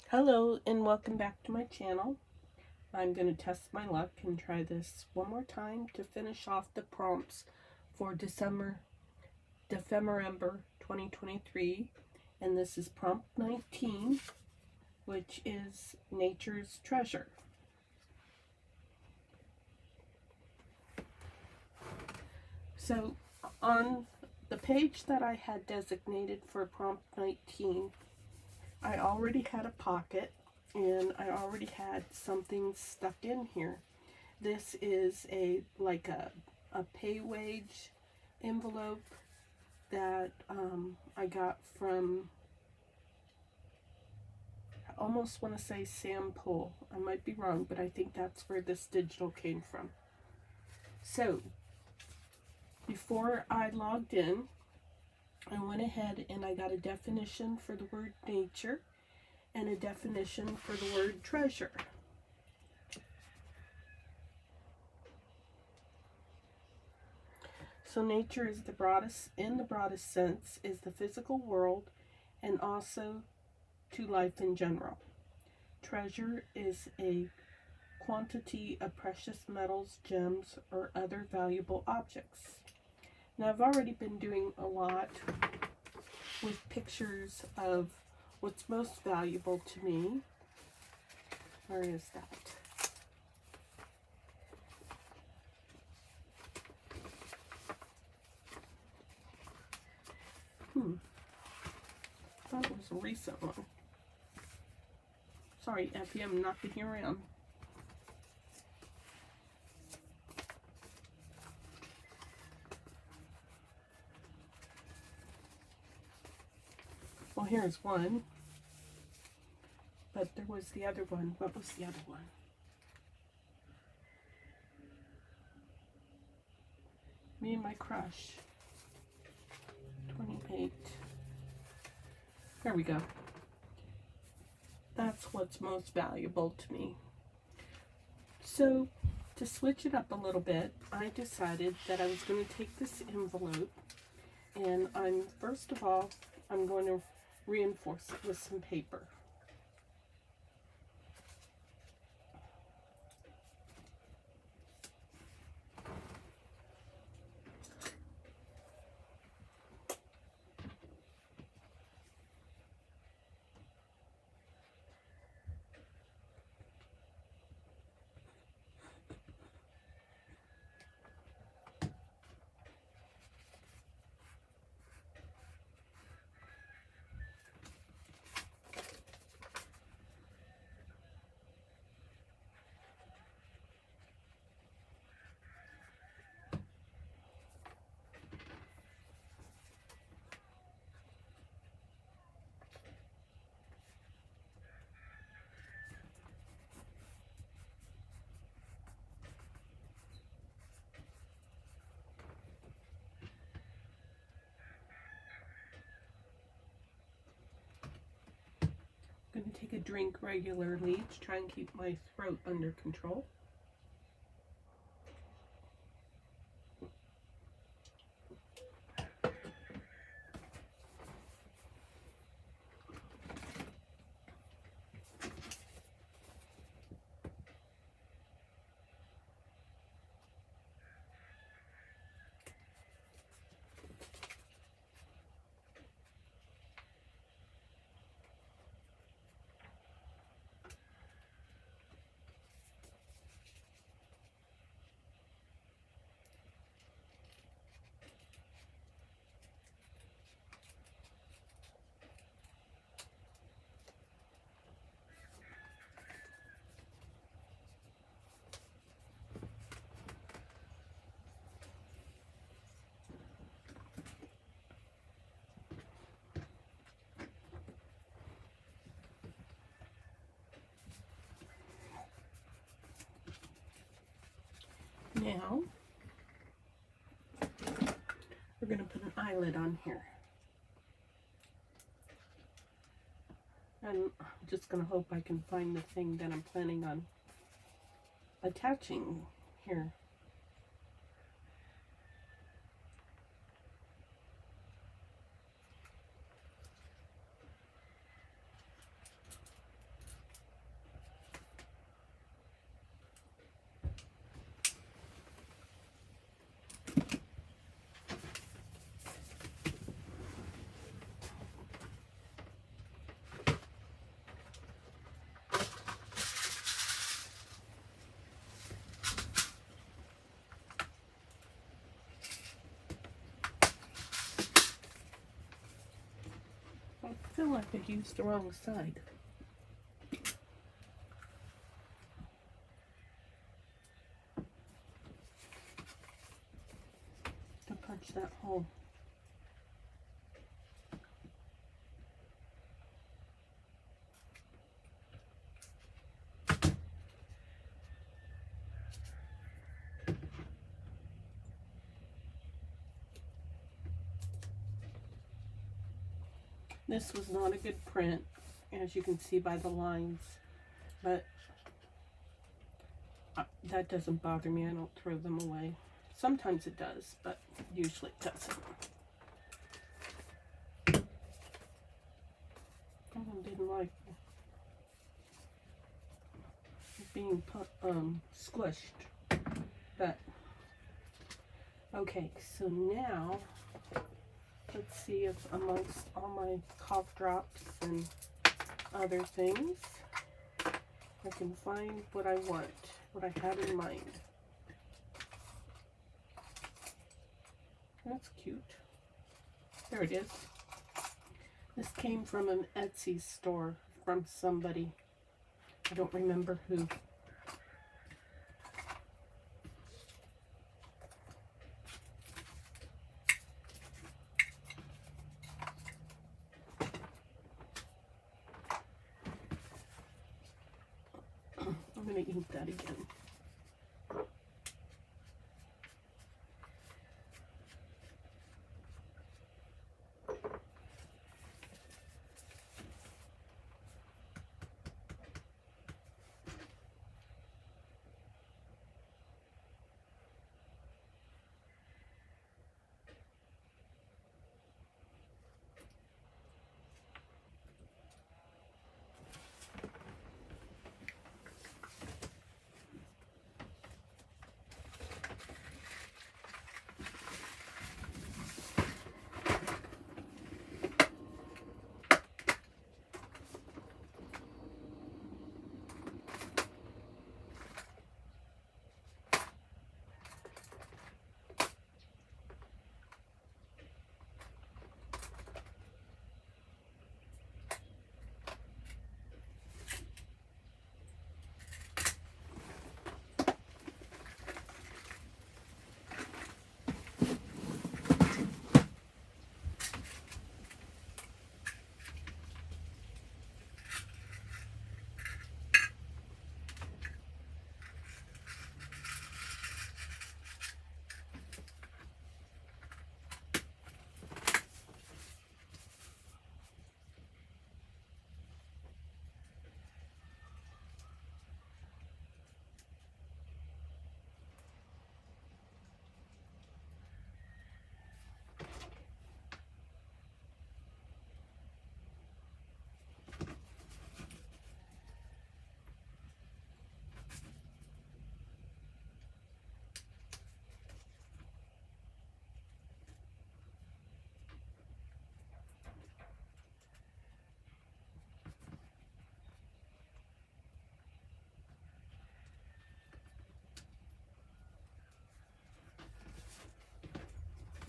Hello and welcome back to my channel. I'm going to test my luck and try this one more time to finish off the prompts for December 2023, and this is prompt 19, which is nature's treasure. So on the page that I had designated for prompt 19, I already had a pocket and I already had something stuck in here. This is a pay wage envelope that I got from, I almost want to say Sam Pool. I might be wrong, but I think that's where this digital came from. So before I logged in, I went ahead and I got a definition for the word nature and a definition for the word treasure. So nature is the broadest, in the broadest sense, is the physical world and also to life in general. Treasure is a quantity of precious metals, gems, or other valuable objects. Now, I've already been doing a lot with pictures of what's most valuable to me. Where is that? I thought it was a recent one. Sorry, Effie, I'm knocking you around. Well, here's one. But there was the other one. What was the other one? Me and My Crush. 28. There we go. That's what's most valuable to me. So, to switch it up a little bit, I decided that I was going to take this envelope and first of all, I'm going to reinforce it with some paper. I'm going to take a drink regularly to try and keep my throat under control. Now, we're going to put an eyelid on here. And I'm just going to hope I can find the thing that I'm planning on attaching here. I feel like I used the wrong side. To punch that hole. This was not a good print, as you can see by the lines, but that doesn't bother me. I don't throw them away. Sometimes it does, but usually it doesn't. I didn't like it being squished, but okay, so now let's see if amongst all my cough drops and other things, I can find what I want, what I have in mind. That's cute. There it is. This came from an Etsy store from somebody. I don't remember who. I'm going to ink that again.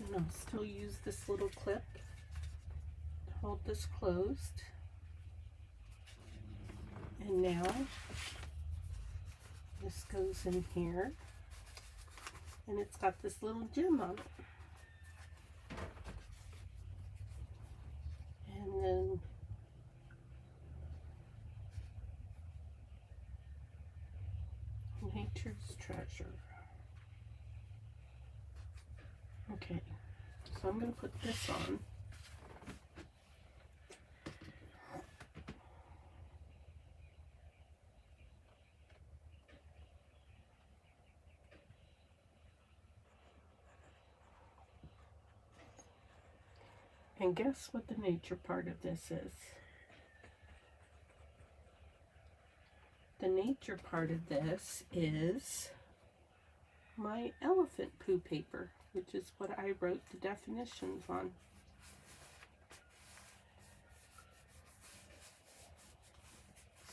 And I'll still use this little clip to hold this closed. And now this goes in here, and it's got this little gem on it. And then Nature's Treasure. Okay, so I'm going to put this on. And guess what the nature part of this is? The nature part of this is my elephant poo paper, which is what I wrote the definitions on.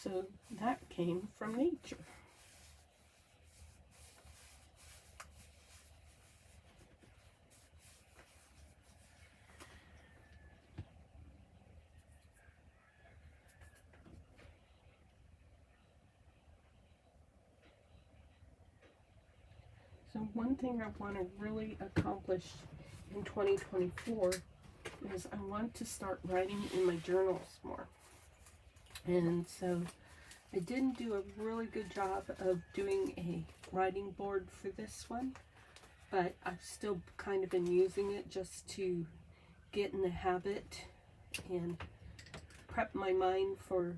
So that came from nature. So one thing I want to really accomplish in 2024 is I want to start writing in my journals more. And so I didn't do a really good job of doing a writing board for this one, but I've still kind of been using it just to get in the habit and prep my mind for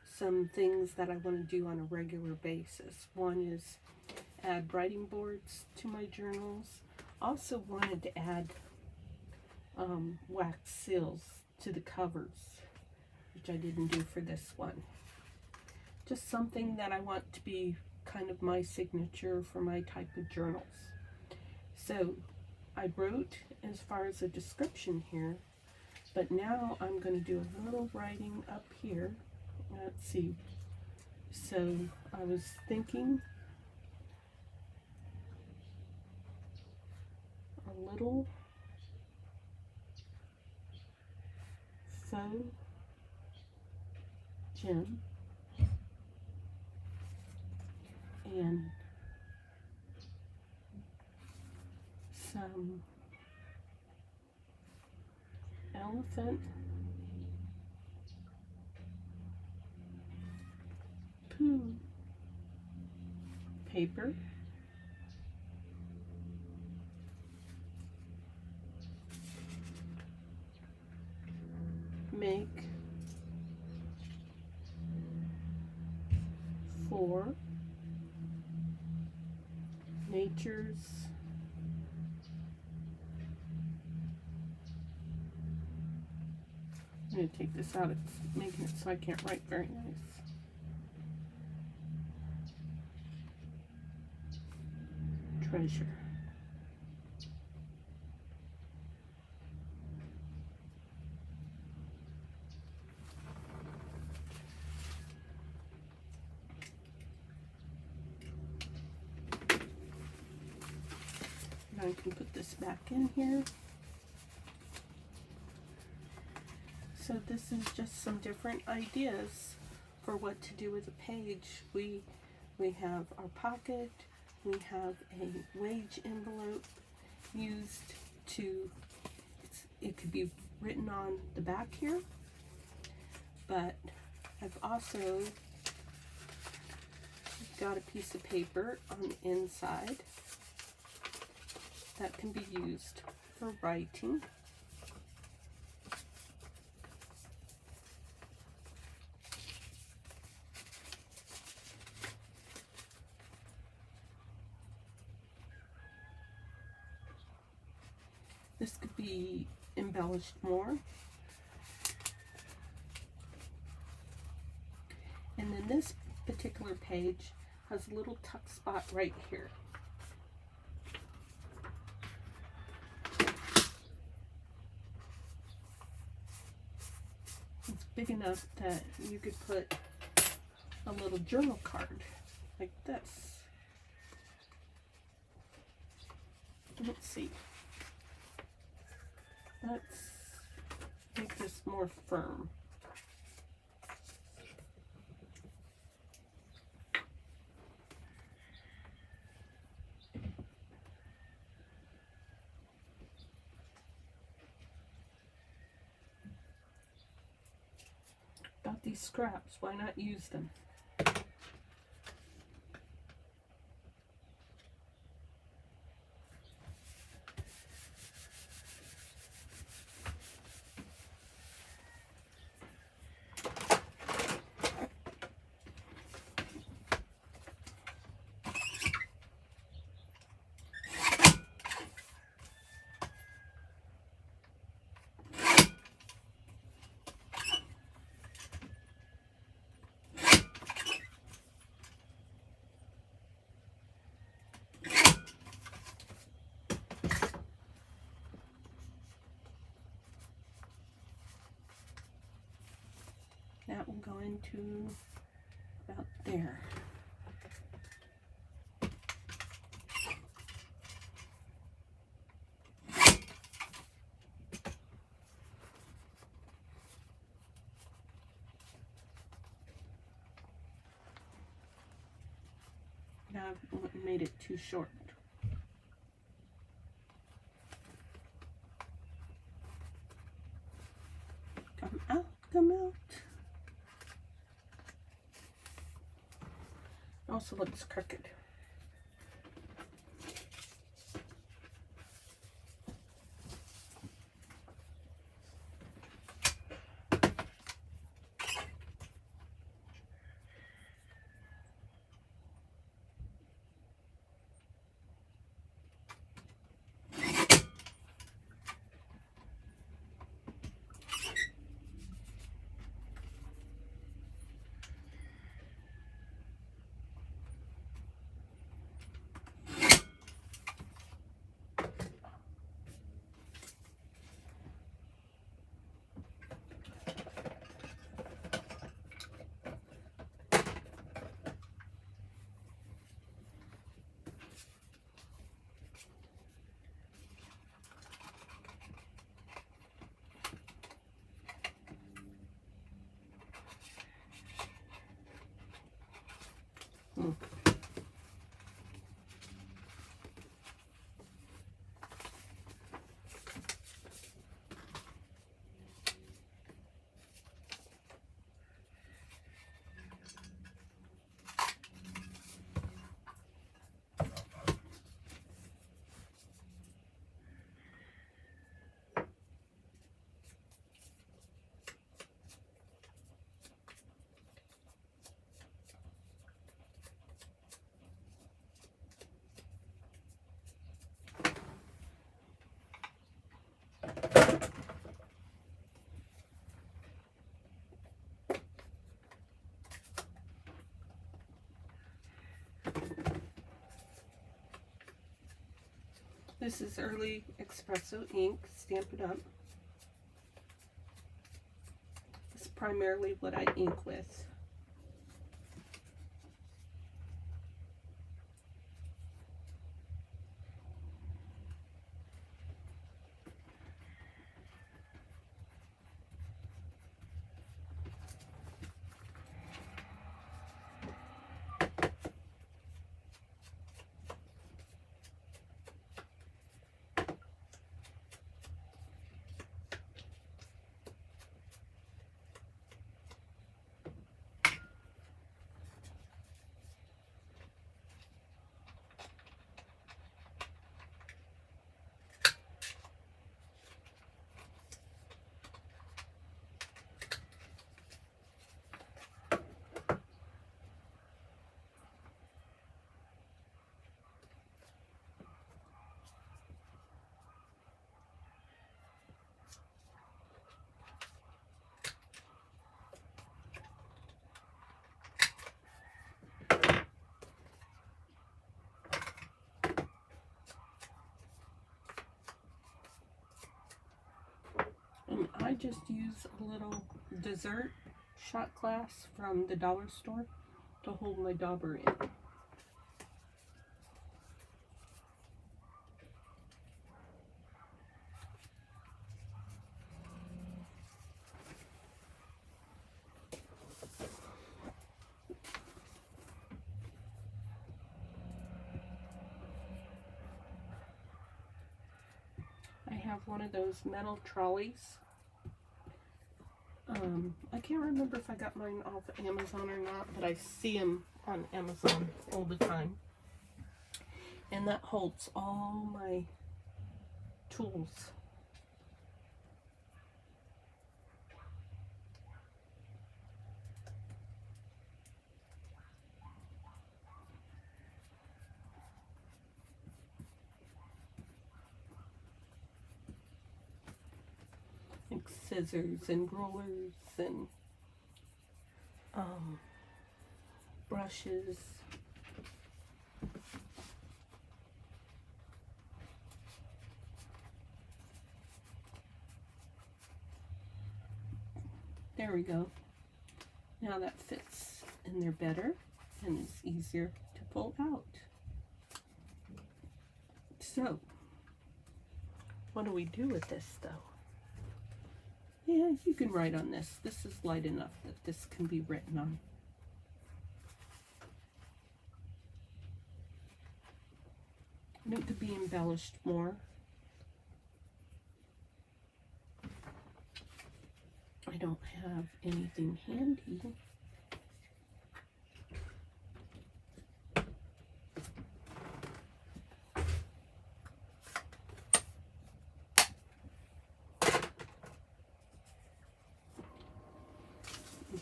some things that I want to do on a regular basis. One is add writing boards to my journals. Also wanted to add wax seals to the covers, which I didn't do for this one. Just something that I want to be kind of my signature for my type of journals. So I wrote as far as a description here, but now I'm going to do a little writing up here. Let's see. So I was thinking a little faux gem and some elephant poo paper, make 4 nature's I'm going to take this out, it's making it so I can't write very nice. Treasure. Now I can put this back in here. So this is just some different ideas for what to do with a page. We have our pocket, we have a wage envelope used to, it could be written on the back here, but I've also got a piece of paper on the inside that can be used for writing. This could be embellished more. And then this particular page has a little tuck spot right here. It's big enough that you could put a little journal card like this. Let's see. Let's make this more firm. Got these scraps, why not use them? That will go into about there. Now I've made it too short. Also looks crooked. This is early espresso ink, Stampin' Up. This is primarily what I ink with. And I just use a little dessert shot glass from the dollar store to hold my dauber in. I have one of those metal trolleys. I can't remember if I got mine off Amazon or not, but I see them on Amazon all the time. And that holds all my tools. Like scissors and rulers and brushes. There we go. Now that fits in there better and is easier to pull out. So, what do we do with this though? Yeah, you can write on this. This is light enough that this can be written on. And it could be embellished more. I don't have anything handy.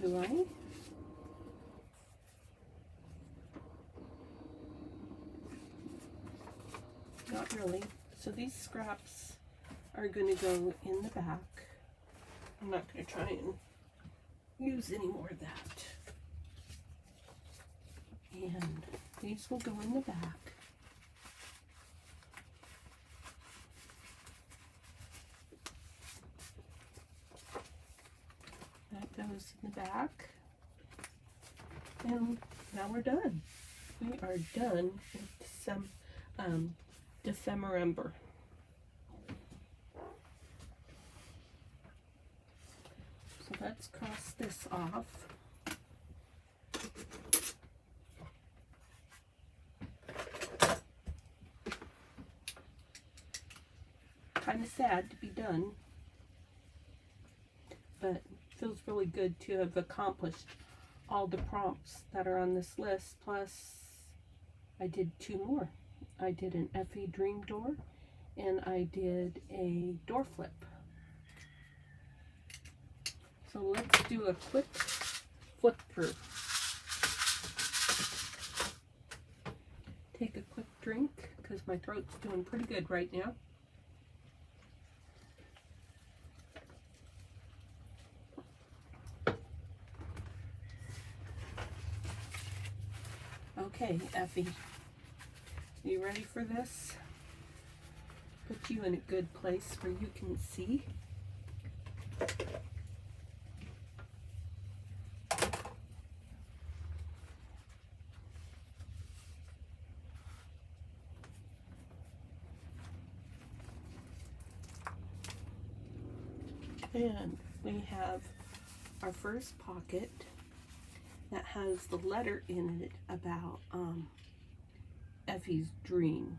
Do I? Not really. So these scraps are going to go in the back. I'm not going to try and use any more of that. And these will go in the back. That goes in the back. And now we're done. We are done with some Ephemerember. So let's cross this off. Kind of sad to be done, but feels really good to have accomplished all the prompts that are on this list. Plus, I did 2 more. I did an Effie Dream Door, and I did a door flip. So let's do a quick flip through. Take a quick drink, because my throat's doing pretty good right now. Okay, Effie, you ready for this? Put you in a good place where you can see. And we have our first pocket that has the letter in it about Effie's dream.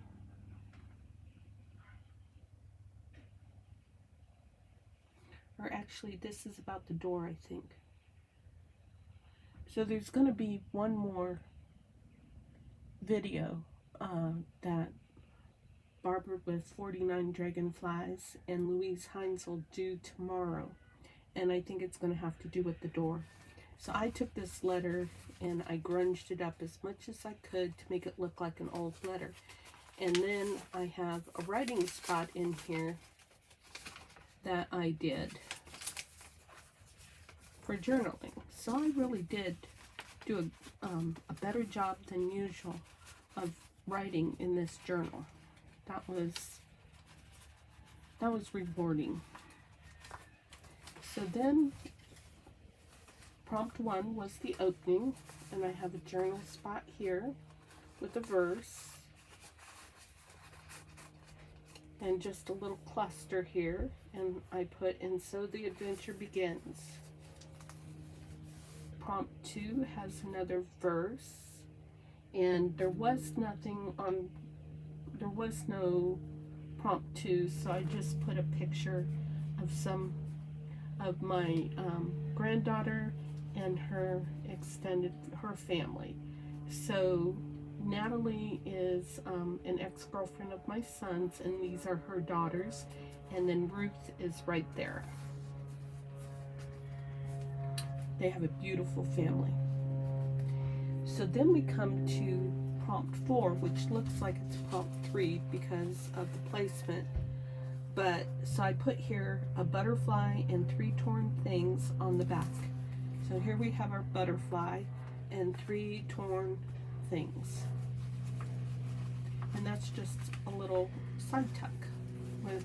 Or actually, this is about the door, I think. So there's going to be one more video that Barbara with 49 Dragonflies and Louise Hines will do tomorrow. And I think it's going to have to do with the door. So I took this letter and I grunged it up as much as I could to make it look like an old letter. And then I have a writing spot in here that I did for journaling. So I really did do a better job than usual of writing in this journal. That was rewarding. So then prompt 1 was the opening, and I have a journal spot here with a verse and just a little cluster here, and I put, and so the adventure begins. Prompt 2 has another verse, and there was no prompt 2, so I just put a picture of some of my granddaughter and her family. So Natalie is an ex-girlfriend of my son's, and these are her daughters, and then Ruth is right there. They have a beautiful family. So then we come to prompt 4, which looks like it's prompt 3 because of the placement. But so I put here a butterfly and 3 torn things on the back. So here we have our butterfly and 3 torn things. And that's just a little side tuck with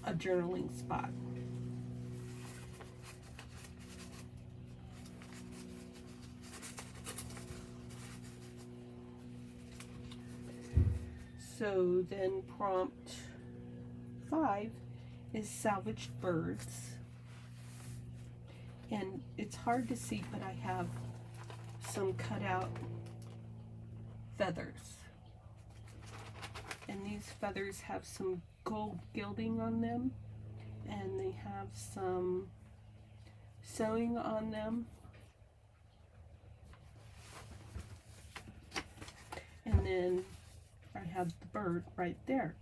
a journaling spot. So then prompt 5 is salvaged birds. And it's hard to see, but I have some cutout feathers. And these feathers have some gold gilding on them, and they have some sewing on them. And then I have the bird right there.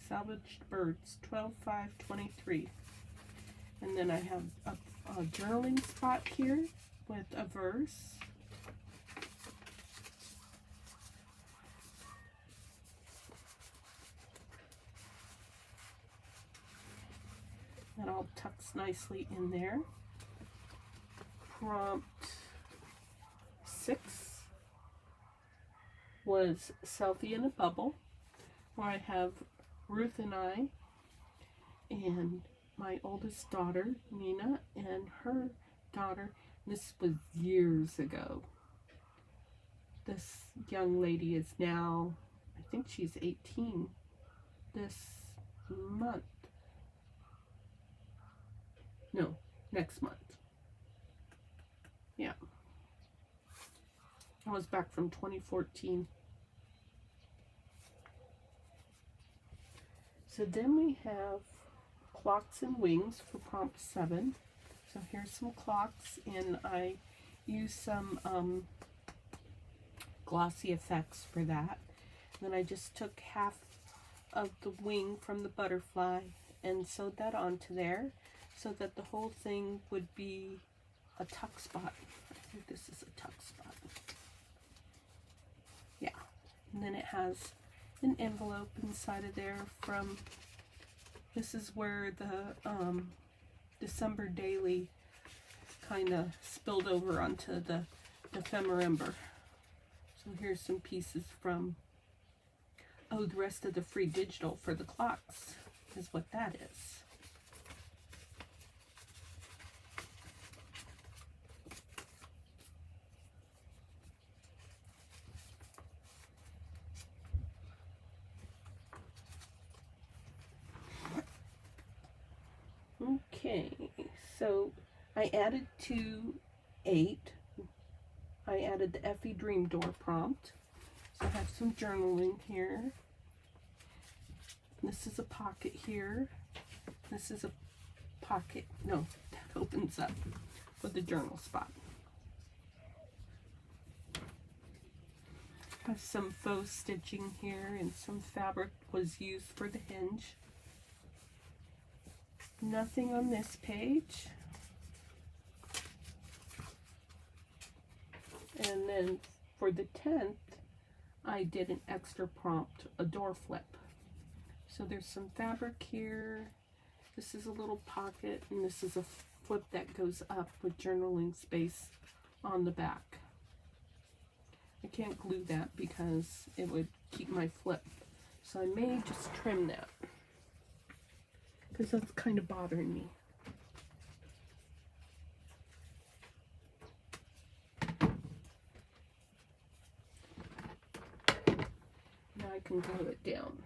Salvaged birds, 12/5/23. And then I have a journaling spot here with a verse. That all tucks nicely in there. Prompt 6 was Selfie in a Bubble, where I have Ruth and I and my oldest daughter, Nina, and her daughter. This was years ago. This young lady is now, I think she's 18 this month. No, next month. Yeah. I was back from 2014. So then we have Clocks and Wings for prompt 7. So here's some clocks, and I use some glossy effects for that. Then I just took half of the wing from the butterfly and sewed that onto there so that the whole thing would be a tuck spot. I think this is a tuck spot. Yeah. And then it has an envelope inside of there from, this is where the December Daily kind of spilled over onto the ephemera. So here's some pieces from, oh, the rest of the free digital for the clocks is what that is. Okay, so I added to 8. I added the Effie Dream Door prompt. So I have some journaling here. This is a pocket here. This is a pocket, no, that opens up with the journal spot. Have some faux stitching here, and some fabric was used for the hinge. Nothing on this page. And then for the 10th, I did an extra prompt, a door flip. So there's some fabric here. This is a little pocket, and this is a flip that goes up with journaling space on the back. I can't glue that because it would keep my flip. So I may just trim that, because that's kind of bothering me. Now I can glue it down.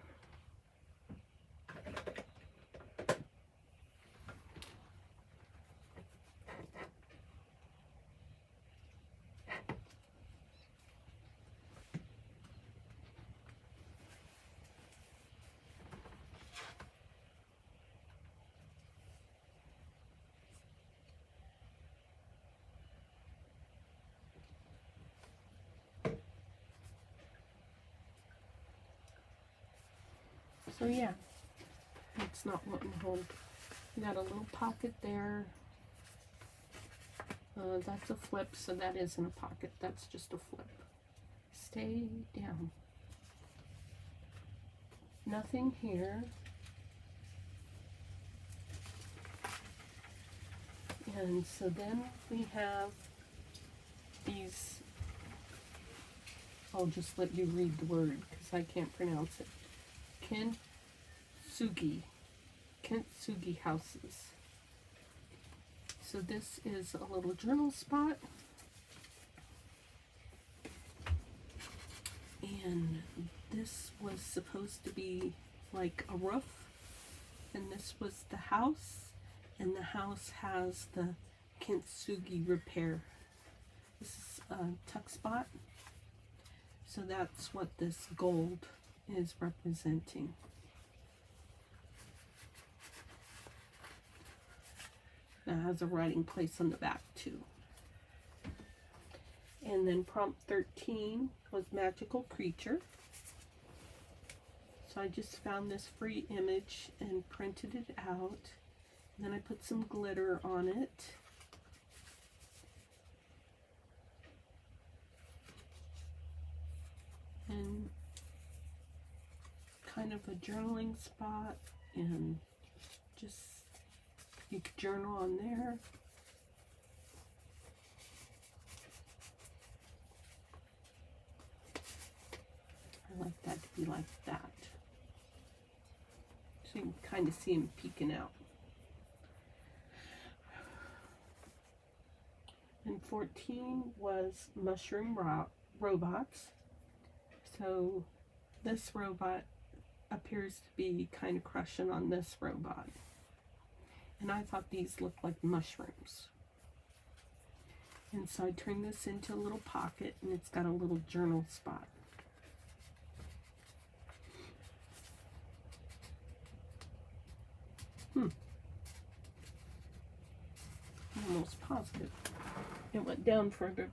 So yeah, it's not wanting to hold. You got a little pocket there. That's a flip, so that isn't a pocket. That's just a flip. Stay down. Nothing here. And so then we have these. I'll just let you read the word because I can't pronounce it. Kintsugi houses. So this is a little journal spot, and this was supposed to be like a roof, and this was the house, and the house has the Kintsugi repair. This is a tuck spot, so that's what this gold is representing. That has a writing place on the back too. And then prompt 13 was Magical Creature. So I just found this free image and printed it out. Then I put some glitter on it. And kind of a journaling spot, and just, you could journal on there. I like that to be like that. So you can kind of see him peeking out. And 14 was mushroom robots. So this robot appears to be kind of crushing on this robot. And I thought these looked like mushrooms. And so I turned this into a little pocket, and it's got a little journal spot. I'm almost positive it went down further.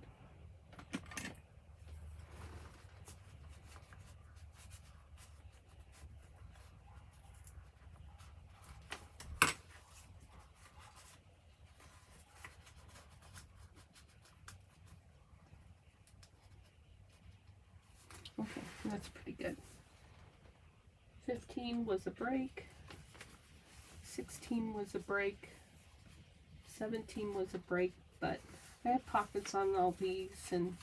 Okay, that's pretty good. 15 was a break. 16 was a break. 17 was a break, but I have pockets on all these, and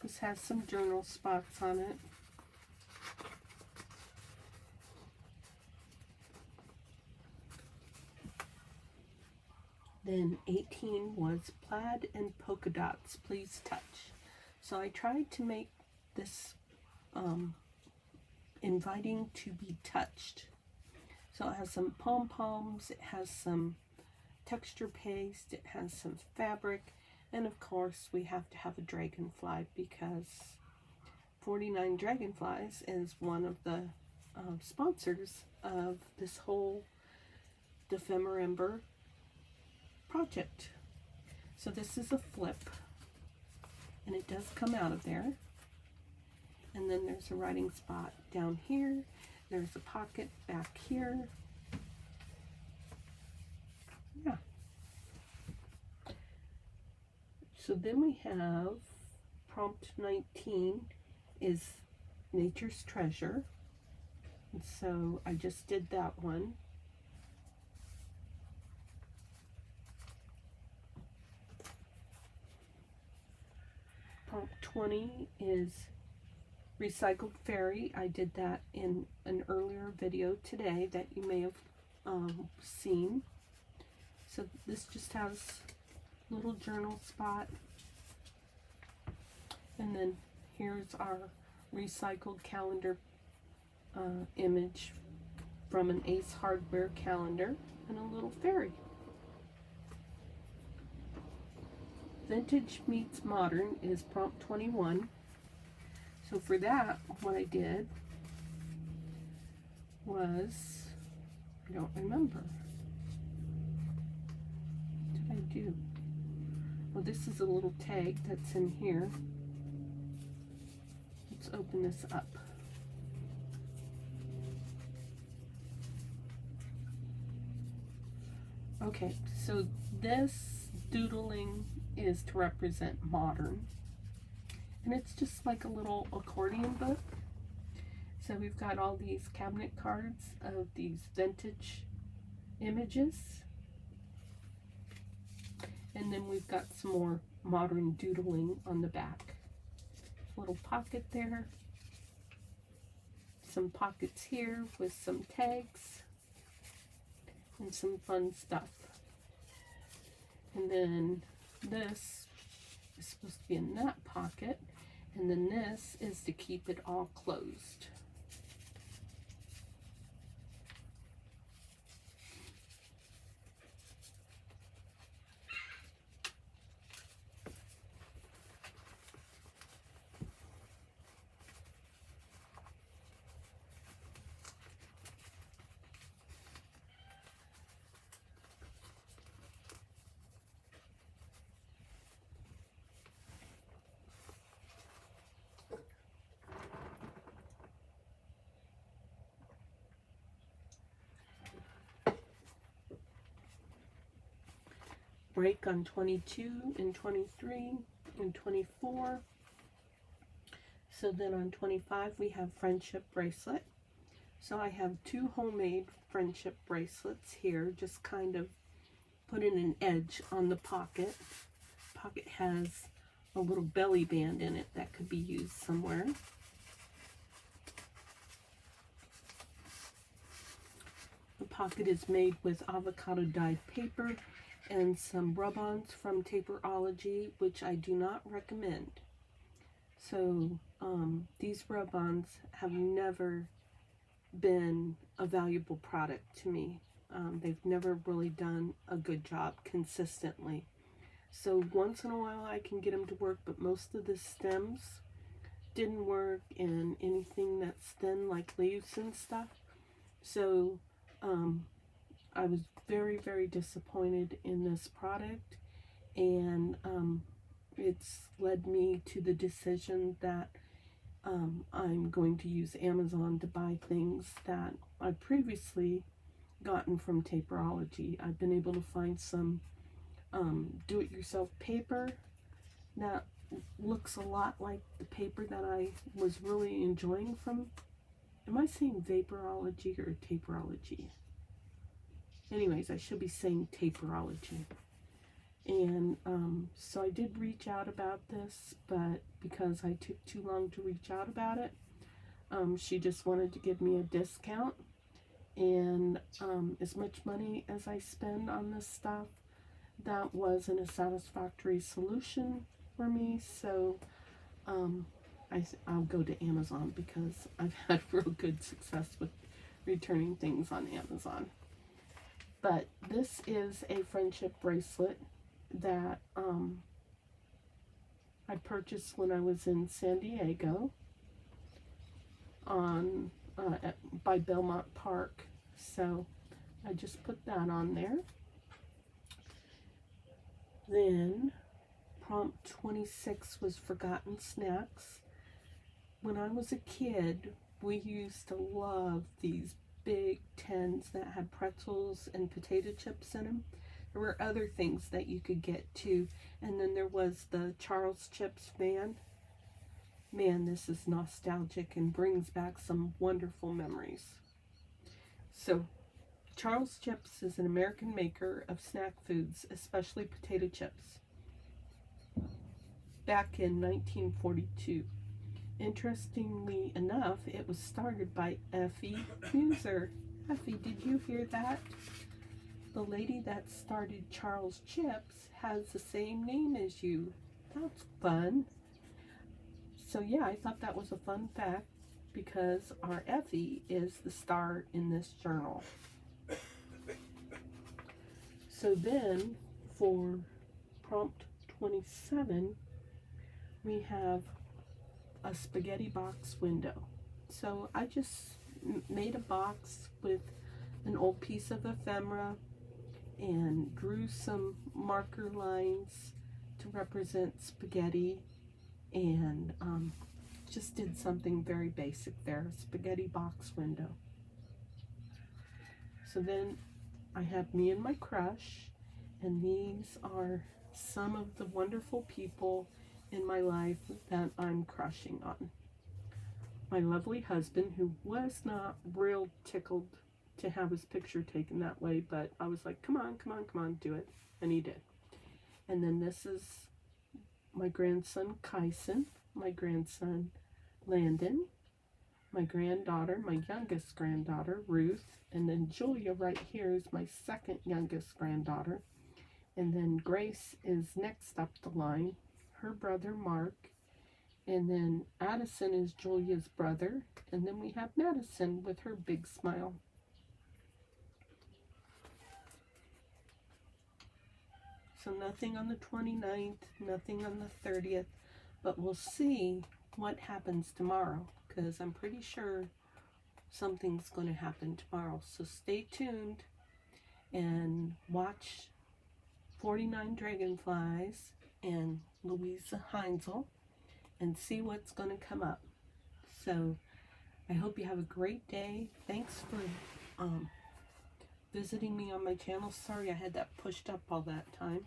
this has some journal spots on it. Then 18 was plaid and polka dots, please touch. So I tried to make this inviting to be touched. So it has some pom-poms, it has some texture paste, it has some fabric, and of course we have to have a dragonfly, because 49 Dragonflies is one of the sponsors of this whole Defemember project. So this is a flip, and it does come out of there. And then there's a writing spot down here. There's a pocket back here. Yeah. So then we have prompt 19 is Nature's Treasure. And so I just did that one. Prompt 20 is Recycled Fairy. I did that in an earlier video today that you may have seen. So this just has a little journal spot. And then here's our recycled calendar image from an Ace Hardware calendar, and a little fairy. Vintage Meets Modern is prompt 21. So for that, what I did was, I don't remember. What did I do? Well, this is a little tag that's in here. Let's open this up. Okay, so this doodling is to represent modern. And it's just like a little accordion book. So we've got all these cabinet cards of these vintage images. And then we've got some more modern doodling on the back. Little pocket there. Some pockets here with some tags. And some fun stuff. And then this is supposed to be in that pocket. And then this is to keep it all closed. break on 22 and 23 and 24. So then on 25 we have friendship bracelet. So I have 2 homemade friendship bracelets here, just kind of putting an edge on the pocket. Pocket has a little belly band in it that could be used somewhere. The pocket is made with avocado dyed paper and some rub-ons from Taperology, which I do not recommend. So these rub-ons have never been a valuable product to me. They've never really done a good job consistently. So once in a while I can get them to work, but most of the stems didn't work, and anything that's thin like leaves and stuff. So I was very, very disappointed in this product, and it's led me to the decision that I'm going to use Amazon to buy things that I previously gotten from Taperology. I've been able to find some do-it-yourself paper that looks a lot like the paper that I was really enjoying from, am I saying Vaporology or Taperology? Anyways, I should be saying Taperology. And so I did reach out about this, but because I took too long to reach out about it, she just wanted to give me a discount. And as much money as I spend on this stuff, that wasn't a satisfactory solution for me. So I'll go to Amazon because I've had real good success with returning things on Amazon. But this is a friendship bracelet that I purchased when I was in San Diego on by Belmont Park. So I just put that on there. Then prompt 26 was forgotten snacks. When I was a kid, we used to love these big tins that had pretzels and potato chips in them. There were other things that you could get too. And then there was the Charles Chips van. Man, this is nostalgic and brings back some wonderful memories. So, Charles Chips is an American maker of snack foods, especially potato chips. Back in 1942. Interestingly enough, it was started by Effie Muser. Effie, did you hear that? The lady that started Charles Chips has the same name as you. That's fun. So yeah, I thought that was a fun fact because our Effie is the star in this journal. So then for prompt 27, we have a spaghetti box window. So I just made a box with an old piece of ephemera and drew some marker lines to represent spaghetti, and just did something very basic there, spaghetti box window. So then I have me and my crush, and these are some of the wonderful people in my life that I'm crushing on. My lovely husband, who was not real tickled to have his picture taken that way, but I was like, come on, come on, come on, do it. And he did. And then this is my grandson Kyson, my grandson Landon, my granddaughter, my youngest granddaughter Ruth, and then Julia right here is my second youngest granddaughter. And then Grace is next up the line, her brother Mark, and then Addison is Julia's brother, and then we have Madison with her big smile. So nothing on the 29th, nothing on the 30th, but we'll see what happens tomorrow, because I'm pretty sure something's going to happen tomorrow. So stay tuned and watch 49 Dragonflies and Louisa Heinzel and see what's going to come up. So I hope you have a great day. Thanks for visiting me on my channel. Sorry I had that pushed up all that time,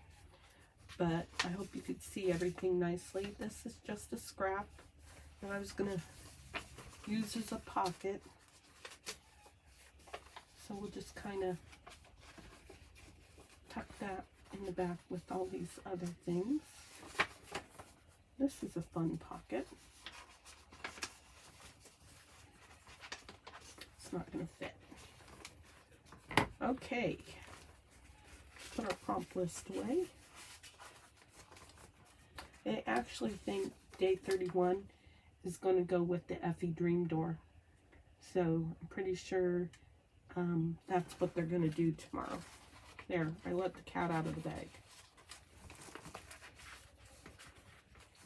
but I hope you could see everything nicely. This is just a scrap that I was going to use as a pocket. So we'll just kind of tuck that in the back with all these other things. This is a fun pocket. It's not going to fit. Okay, put our prompt list away. I actually think day 31 is going to go with the Effie Dream Door. So I'm pretty sure that's what they're going to do tomorrow. There, I let the cat out of the bag.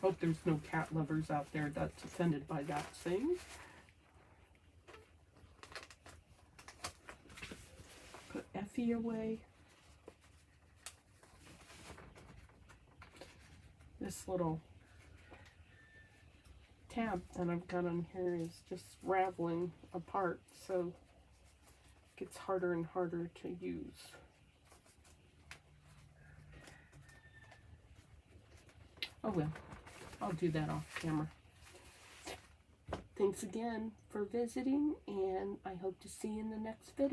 Hope there's no cat lovers out there that's offended by that thing. Put Effie away. This little tab that I've got on here is just raveling apart, so it gets harder and harder to use. Oh well, I'll do that off camera. Thanks again for visiting, and I hope to see you in the next video.